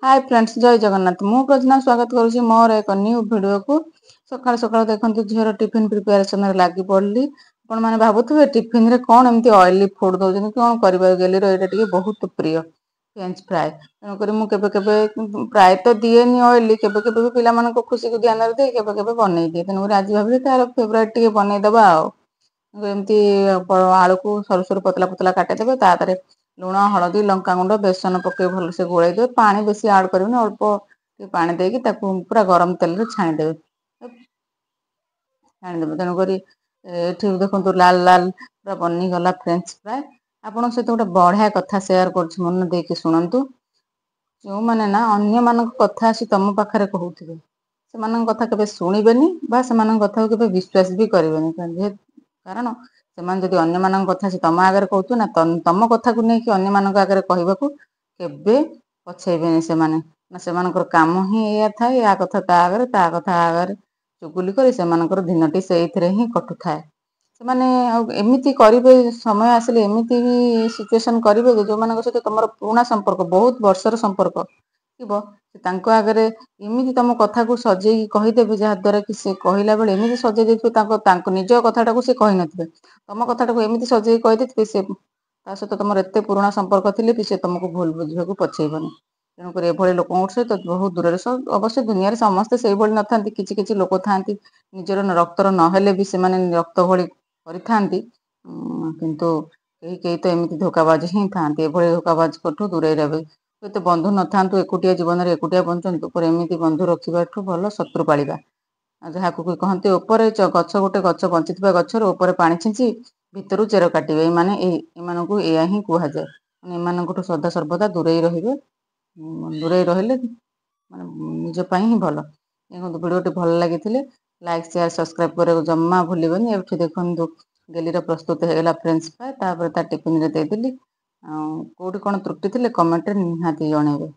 Hi friends जय जगन्नाथ मु प्रजना स्वागत करुच्ची मोर एक न्यू वीडियो को सकाल सकाल देखते झीर टिफिन प्रिपेरेसन लगी पड़ी आपण मैंने भावुवे टिफिन रे कौन एमती ऑयली फूड दौरान कौन कर गेली ये बहुत प्रिय फ्रेंच फ्राए तेणुक मुझे प्राय तो दिएनि ऑयली केवे पिला खुशी को ध्यान दे के बनई दिए तेणुक आज भाव तार फेवरेट टे बनईदबा एमती आलू को सरू सरू पतला पतला काटिदेवे तापर लुण हलदी लंकागुंड बेसन पकई भलसे गोलैदेवे पानी बेसी आड करेंगे अल्प पानी देकी पूरा गरम तेल छाणीदेवे छाणीदेवे तेणुक ये देखो लाल लाल पूरा बनीगला फ्रेंच फ्राए आपण सहित गोटे बढ़िया कथा सेयार कर मन देकी शुणु जो मैंने ना अन्य मान कथा आसी तुम पाखे कहूथे से कथा केवे शुणबेनि कथा को विश्वास भी करेंगे कारण से जदि अन्य मान कथा से तुम आगे कहते ना तुम कथा को लेकिन अन्य मान आगे कहवाक केवे पछेबेनि से काम ही या थाए या कथा ता कथा आगे चुगुली कर दिनटी से ही कटु थाए से एमती करेंगे समय आसिले एमती सिचुएसन करेंगे जो मान सहित तुम पुराणा संपर्क बहुत वर्षर संपर्क थी आगे एमती तुम कथा को सजे कहीदेवे जहाद्वारा कि सी कहला बेले एमती सजे निज कथाटा को सी कही नथिबे तुम कथाटा को एमती सजे कहीदे से सहित तुम एत पुराणा संपर्क थी भी सी तुमको भूल बुझा पछेबनी तेणुक एभली लोक सहित बहुत दूर अवश्य दुनिया समस्ते से ना था कि लोक था निजर रक्तर नहेले भी से रक्त भली करते किंतु कई तो एमती धोखाबाज ही था धोखाबाज दूरे रहे तो बंधु न था एकुटिया जीवन में एकुटिया बंचतु पर एमती बंधु रखा भल शत्रु पालिबा जहाँ को कहते ऊपर गछ गोटे गछ बंची गचर ऊपर पानी छींची भितर चेर काटे को या ही कहुए एमानू सदा सर्वदा दूरे रहिए दूरे रहिले निज ही भल देखो भिडियोटी भल लगी लाइक शेयर सब्सक्राइब करने जमा भूलबेनि ये देखो गेलीर प्रस्तुत होगा फ्रेंच फ्राए टिफिन रे देदेली कौटी कौन त्रुटि थी कमेंट निहाती जनइबे।